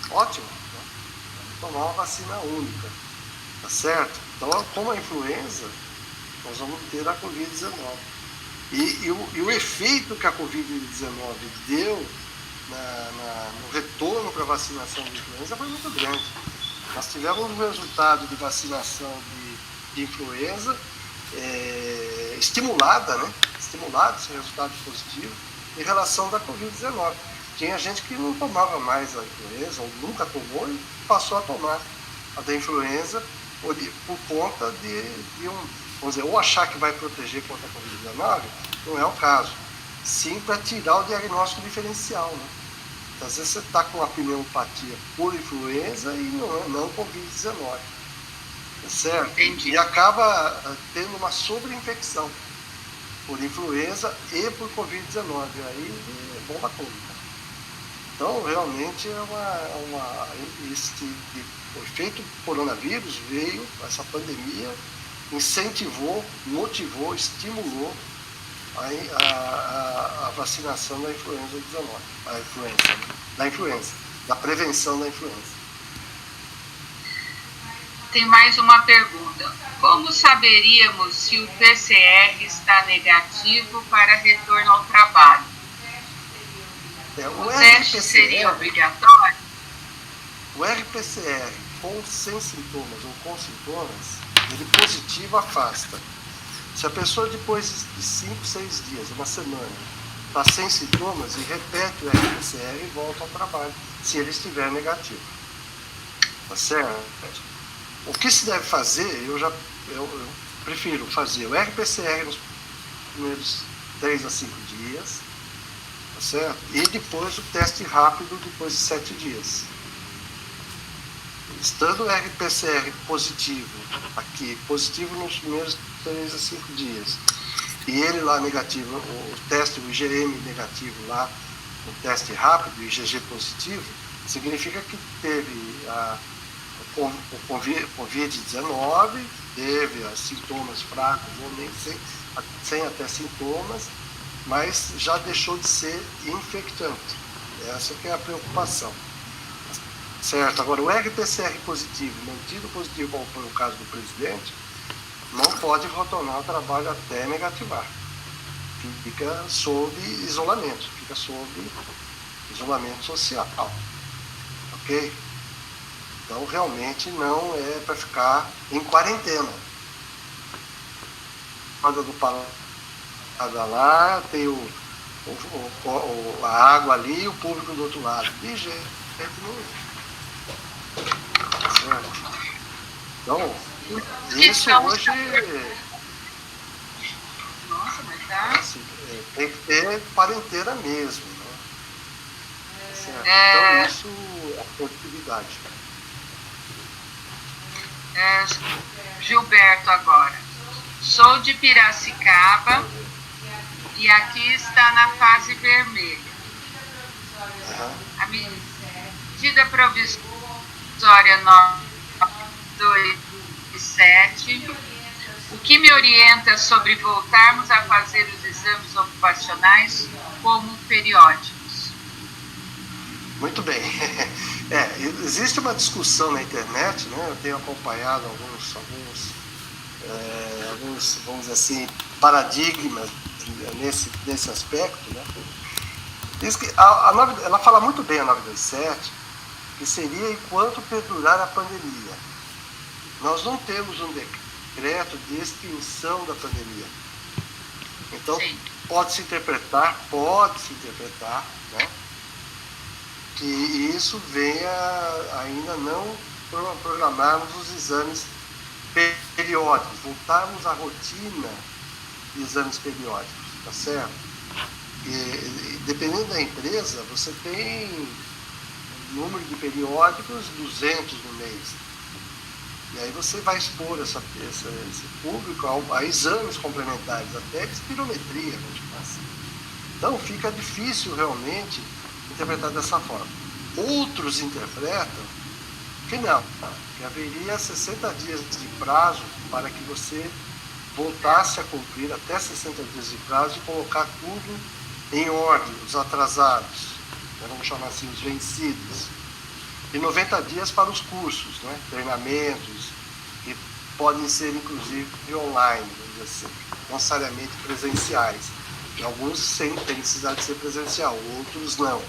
Ótimo, né? Vamos tomar uma vacina única, tá certo? Então, como a influenza, nós vamos ter a Covid-19. E o efeito que a Covid-19 deu no retorno para a vacinação de influenza foi muito grande. Nós tivemos um resultado de vacinação de influenza estimulada, né? Estimulado esse resultado positivo em relação da Covid-19. Tinha gente que não tomava mais a influenza, ou nunca tomou, e passou a tomar a da influenza por conta de vamos dizer, ou achar que vai proteger contra a Covid-19, não é o caso. Sim, para tirar o diagnóstico diferencial, né? Então, às vezes você está com uma pneumopatia por influenza e não Covid-19. Tá certo? Entendi. E acaba tendo uma sobreinfecção por influenza e por Covid-19. Aí é bomba atômica. Então, realmente, o efeito coronavírus veio, essa pandemia, incentivou, motivou, estimulou a vacinação da influenza 19, da prevenção da influenza. Tem mais uma pergunta. Como saberíamos se o PCR está negativo para retorno ao trabalho? O teste seria obrigatório? O RPCR, sem sintomas ou com sintomas, ele positivo afasta. Se a pessoa depois de 5, 6 dias, uma semana, está sem sintomas e repete o RPCR e volta ao trabalho, se ele estiver negativo. Tá certo? O que se deve fazer, eu prefiro fazer o RPCR nos primeiros 3 a 5 dias, tá certo? E depois o teste rápido depois de 7 dias. Estando o RPCR positivo aqui, positivo nos primeiros 3 a 5 dias, e ele lá negativo, o teste, o IgM negativo lá, o teste rápido, o IgG positivo, significa que teve o Covid-19, teve sintomas fracos, ou nem sem até sintomas, mas já deixou de ser infectante. Essa que é a preocupação. Certo, agora o RPCR positivo, mantido positivo, como foi o caso do presidente, não pode retornar ao trabalho até negativar. Fica sob isolamento, fica sob isolamento social. Ok? Então, realmente não é para ficar em quarentena. Roda do parada lá, tem a água ali e o público do outro lado. De jeito nenhum. Então, isso hoje Nossa, mas tá. assim, tem que ter quarentena mesmo, né? Então isso é produtividade. Gilberto agora. Sou de Piracicaba e aqui está na fase vermelha. A medida provisória 927, o que me orienta sobre voltarmos a fazer os exames ocupacionais como periódicos? Muito bem. Existe uma discussão na internet, né? Eu tenho acompanhado alguns vamos dizer assim, paradigmas nesse aspecto, né? Diz que ela fala muito bem a 927, que seria enquanto perdurar a pandemia. Nós não temos um decreto de extinção da pandemia. Então, pode-se interpretar, né, que isso venha ainda não programarmos os exames periódicos, voltarmos à rotina de exames periódicos, tá certo? E, dependendo da empresa, você tem número de periódicos 200 no mês. E aí você vai expor esse público a exames complementares, até de espirometria, assim. Então fica difícil realmente interpretar dessa forma. Outros interpretam que não, que haveria 60 dias de prazo para que você voltasse a cumprir até 60 dias de prazo e colocar tudo em ordem, os atrasados, vamos chamar assim, os vencidos, e 90 dias para os cursos, né? Treinamentos, que podem ser inclusive online, vamos dizer assim, não necessariamente presenciais. E alguns têm necessidade de ser presencial, outros não.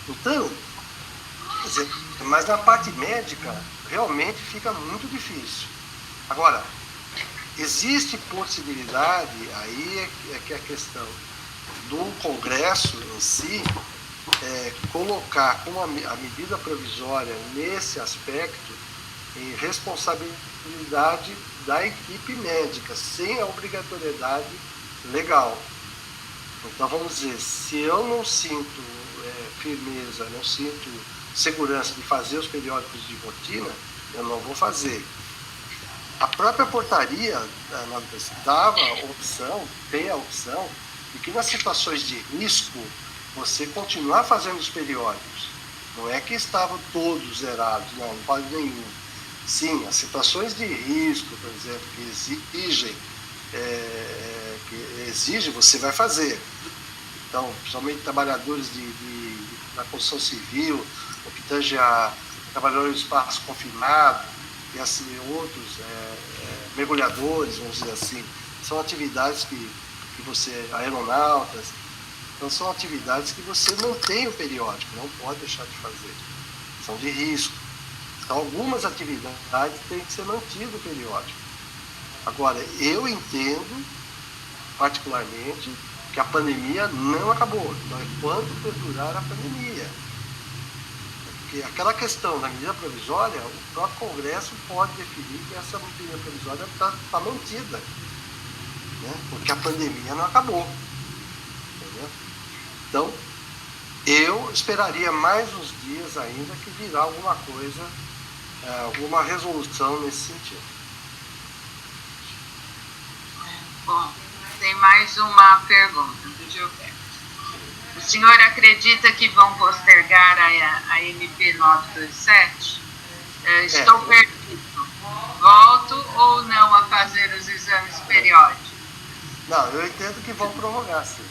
Então, quer dizer, mas na parte médica, realmente fica muito difícil. Agora, existe possibilidade, aí é que a questão do Congresso em si, colocar como a medida provisória nesse aspecto em responsabilidade da equipe médica, sem a obrigatoriedade legal. Então, vamos dizer, se eu não sinto firmeza, não sinto segurança de fazer os periódicos de rotina, eu não vou fazer. A própria portaria dava a opção, tem a opção, de que nas situações de risco, você continuar fazendo os periódicos. Não é que estavam todos zerados, não pode nenhum. Sim, as situações de risco, por exemplo, que exigem, você vai fazer. Então, principalmente trabalhadores da construção civil, o que tange a trabalhadores de espaço confinado, e assim, outros mergulhadores, vamos dizer assim, são atividades que você, aeronautas, então são atividades que você mantém o periódico, não pode deixar de fazer, são de risco. Então, algumas atividades têm que ser mantido o periódico. Agora, eu entendo, particularmente, que a pandemia não acabou. Então, enquanto perdurar a pandemia. Porque aquela questão da medida provisória, o próprio Congresso pode definir que essa medida provisória está mantida. Né? Porque a pandemia não acabou. Entendeu? Então, eu esperaria mais uns dias ainda que virá alguma coisa, alguma resolução nesse sentido. Bom, tem mais uma pergunta do Gilberto. O senhor acredita que vão postergar a MP 927? Estou perdido. Volto ou não a fazer os exames periódicos? Não, eu entendo que vão prorrogar, sim.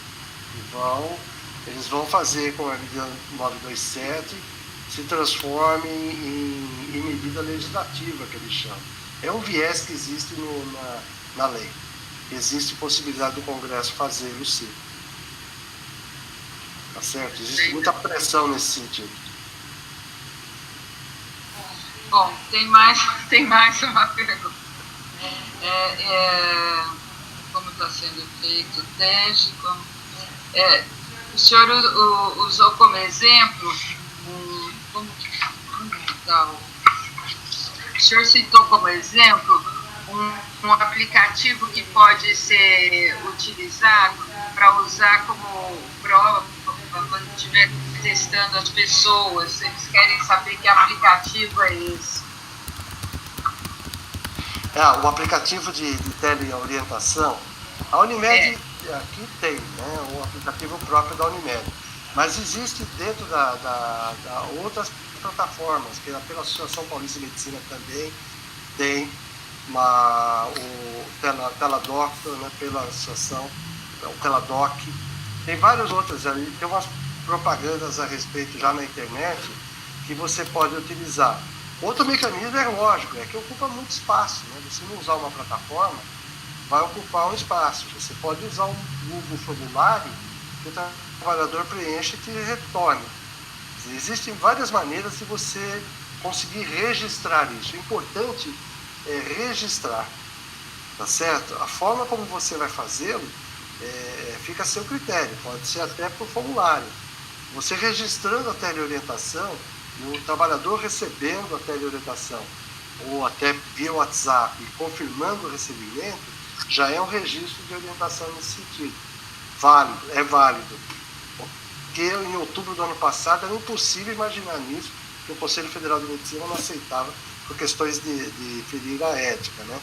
Eles vão fazer com a medida 927 se transforme em medida legislativa, que eles chamam. É um viés que existe na lei. Existe possibilidade do Congresso fazê-lo, sim. Tá certo? Existe muita pressão nesse sentido. Bom, tem mais uma pergunta. Como está sendo feito o teste? O senhor usou como exemplo, o senhor citou como exemplo um aplicativo que pode ser utilizado para usar como prova quando estiver testando as pessoas. Eles querem saber que aplicativo é esse. O aplicativo de teleorientação, a Unimed aqui tem, né, um aplicativo próprio da Unimed, mas existe dentro da outras plataformas, pela Associação Paulista de Medicina também tem o Teladoc, né, pela associação, o Teladoc, tem várias outras ali, tem umas propagandas a respeito já na internet que você pode utilizar. Outro mecanismo é lógico, é que ocupa muito espaço, né? Você não usar uma plataforma, vai ocupar um espaço. Você pode usar um Google formulário que o trabalhador preenche e te retorne. Existem várias maneiras de você conseguir registrar isso. O importante é registrar, tá certo? A forma como você vai fazê-lo fica a seu critério, pode ser até por formulário. Você registrando a teleorientação e o trabalhador recebendo a teleorientação ou até via WhatsApp e confirmando o recebimento, já é um registro de orientação nesse sentido. É válido. Porque em outubro do ano passado era impossível imaginar nisso, que o Conselho Federal de Medicina não aceitava por questões de ferir a ética, né?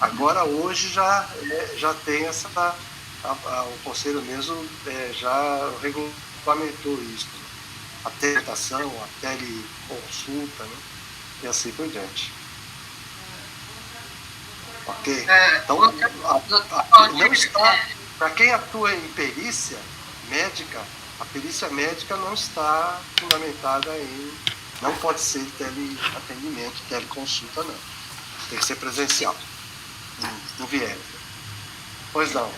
Agora, hoje, já tem o Conselho mesmo já regulamentou isso. A teleorientação, a teleconsulta, né? E assim por diante. Ok? Então, não está, para quem atua em perícia médica, a perícia médica não está fundamentada não pode ser teleatendimento, teleconsulta, não. Tem que ser presencial, no viés. Pois não.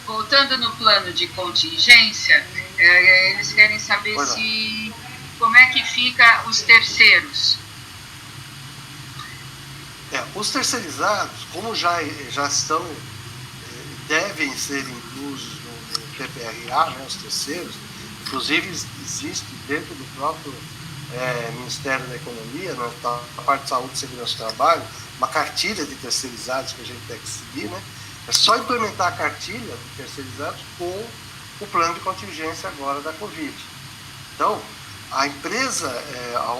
Voltando no plano de contingência, eles querem saber como é que fica os terceiros. Os terceirizados, como já estão, devem ser inclusos no PPRA, né, os terceiros, inclusive existe dentro do próprio Ministério da Economia, na parte de saúde e segurança do trabalho, uma cartilha de terceirizados que a gente tem que seguir, né? É só implementar a cartilha de terceirizados com o plano de contingência agora da Covid. Então, a empresa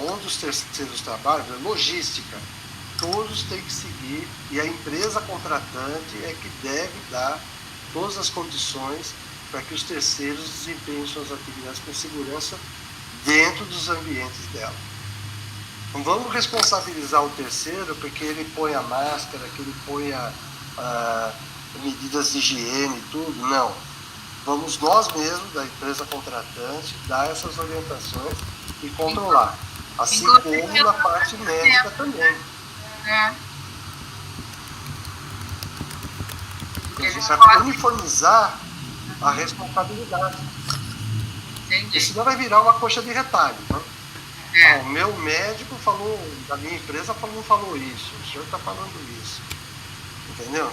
onde os terceiros trabalham, logística, todos têm que seguir, e a empresa contratante é que deve dar todas as condições para que os terceiros desempenhem suas atividades com segurança dentro dos ambientes dela. Não vamos responsabilizar o terceiro porque ele põe a máscara, que ele põe medidas de higiene e tudo, não. Vamos nós mesmos, da empresa contratante, dar essas orientações e controlar. Assim como na parte médica também. Para uniformizar a responsabilidade. Entendi. Porque senão vai virar uma coxa de retalho. Né? O meu médico falou, da minha empresa não falou isso, o senhor está falando isso. Entendeu?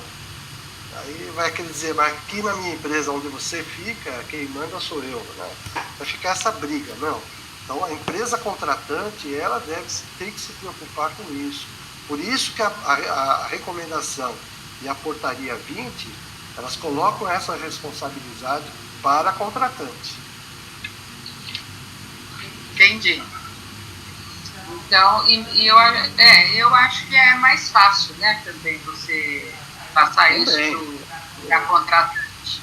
Aí vai querer dizer, mas aqui na minha empresa onde você fica, quem manda sou eu. Né? Vai ficar essa briga, não. Então a empresa contratante, ela tem que se preocupar com isso. Por isso que a recomendação e a portaria 20, elas colocam essa responsabilidade para a contratante. Entendi. Então, eu acho que é mais fácil, né, também você passar também isso para a contratante.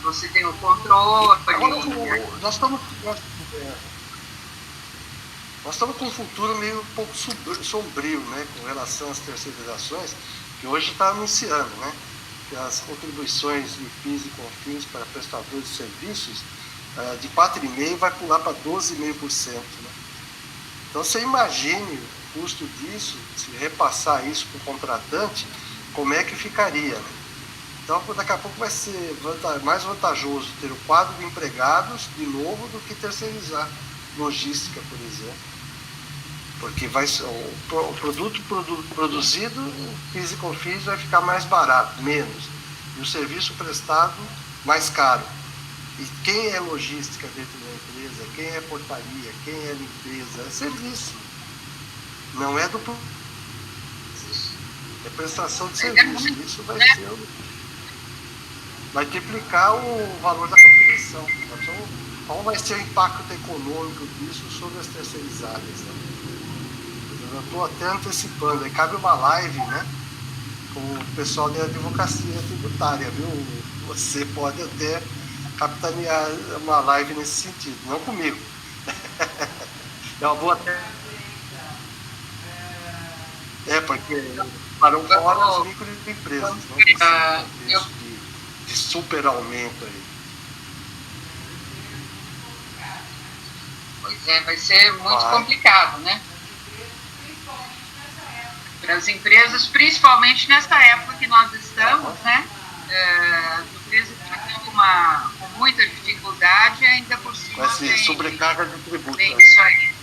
Você tem o controle. Agora, nós estamos com um futuro meio um pouco sombrio, né, com relação às terceirizações, que hoje está anunciando, né, que as contribuições de PIS e COFINS para prestadores de serviços de 4,5% vai pular para 12,5%. Né? Então você imagine o custo disso, se repassar isso para o contratante, como é que ficaria. Né? Então daqui a pouco vai ser mais vantajoso ter o quadro de empregados de novo do que terceirizar logística, por exemplo. Porque o produto produzido, PIS e COFINS vai ficar mais barato, menos. E o serviço prestado mais caro. E quem é logística dentro da empresa, quem é portaria, quem é limpeza, é serviço. Não é é prestação de serviço. Isso vai triplicar o valor da contribuição. Então, qual vai ser o impacto econômico disso sobre as terceirizadas? Né? Eu estou até antecipando. Aí cabe uma live, né, com o pessoal da advocacia tributária, viu? Você pode até capitanear uma live nesse sentido, não comigo. É uma boa. Porque para fora as microempresas, não de super aumento aí. Pois é, vai ser muito complicado, né? Para as empresas, principalmente nessa época que nós estamos, né? As empresas estão com muita dificuldade e ainda por cima. Vai ser sobrecarga de tributo. Isso aí.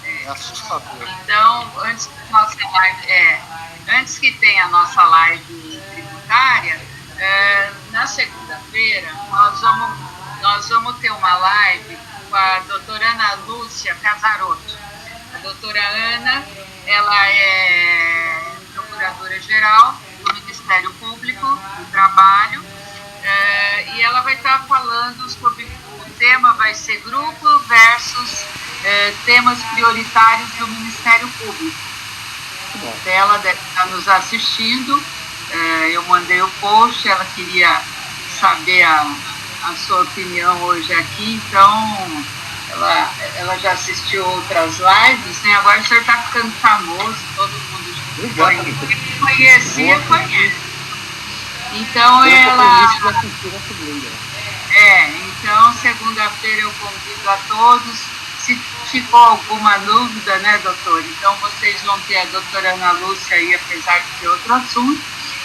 É assustador. Então, antes que tenha a nossa live tributária, na segunda-feira nós vamos ter uma live com a doutora Ana Lúcia Casarotto. A doutora Ana, ela é procuradora-geral do Ministério Público do Trabalho, e ela vai estar falando sobre o tema, vai ser grupo versus temas prioritários do Ministério Público. Ela deve estar nos assistindo, eu mandei o post, ela queria saber a sua opinião hoje aqui, então ela já assistiu outras lives, né? Agora o senhor está ficando famoso, todo mundo conhece. Então então segunda-feira eu convido a todos. Se ficou alguma dúvida, né, doutor? Então vocês vão ter a doutora Ana Lúcia aí, apesar de ter outro assunto.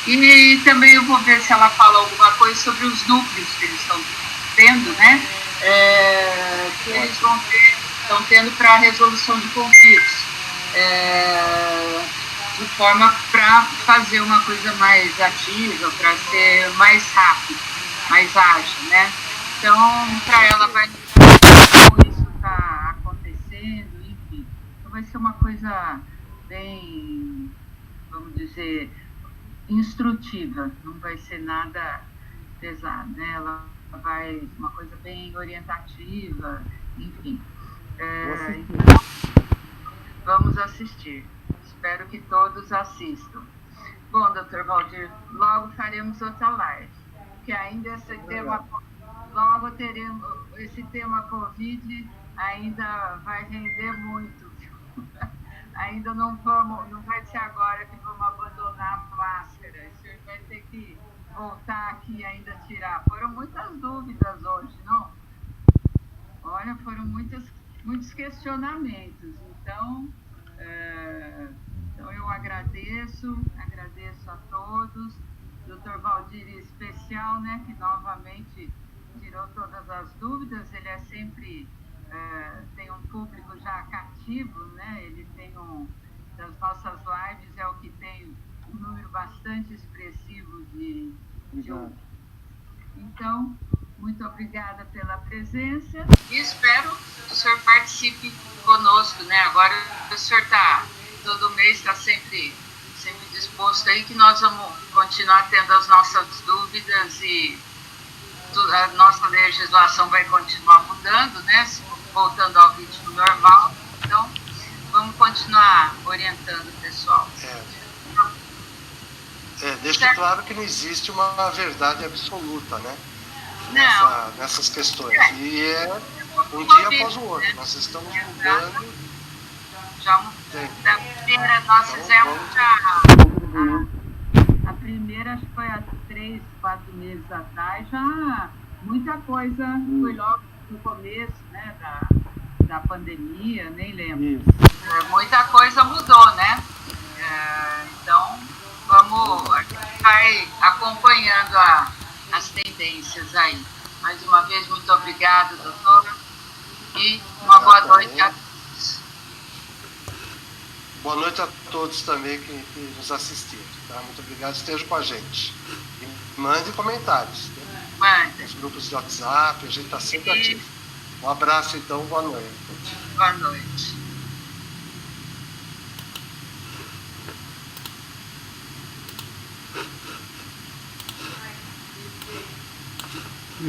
E também eu vou ver se ela fala alguma coisa sobre os núcleos que eles estão tendo, né? Que eles estão tendo para a resolução de conflitos. de forma para fazer uma coisa mais ativa, para ser mais rápido, mais ágil, né? Então, para ela vai como isso está acontecendo, enfim. Então vai ser uma coisa bem, vamos dizer, instrutiva, não vai ser nada pesado, né? Ela vai uma coisa bem orientativa, enfim. Então, vamos assistir. Espero que todos assistam. Bom, doutor Valdir, logo faremos outra live, porque ainda esse tema, logo teremos, esse tema Covid ainda vai render muito. Ainda não vai ser agora que vamos abandonar a máscara. O senhor vai ter que voltar aqui e ainda tirar. Foram muitas dúvidas hoje, não? Olha, foram muitos questionamentos. Então, eu agradeço a todos. Doutor Valdir em especial, né, que novamente tirou todas as dúvidas. Ele é sempre, tem um público já cativo, né? Ele tem das nossas lives, é o que tem um número bastante expressivo de ouvintes. Então, muito obrigada pela presença e espero que o senhor participe conosco, né? Agora o senhor todo mês está sempre disposto aí, que nós vamos continuar tendo as nossas dúvidas e a nossa legislação vai continuar mudando, né? Voltando ao ritmo normal. Então, vamos continuar orientando o pessoal. Deixa claro que não existe uma verdade absoluta, né? Nessas questões. E é um dia após o outro. Nós estamos mudando. Da primeira, nós fizemos a primeira, acho que foi há 3, 4 meses atrás, já muita coisa foi logo no começo, né, da pandemia, nem lembro. Muita coisa mudou, né? Então, a gente vai acompanhando as tendências aí. Mais uma vez, muito obrigada, doutora, e uma boa noite a todos. Boa noite a todos também que nos assistiram. Tá? Muito obrigado, esteja com a gente. E mande comentários. Mande. Nos grupos de WhatsApp, a gente está sempre ativo. Um abraço, então, boa noite. Boa noite.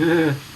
É.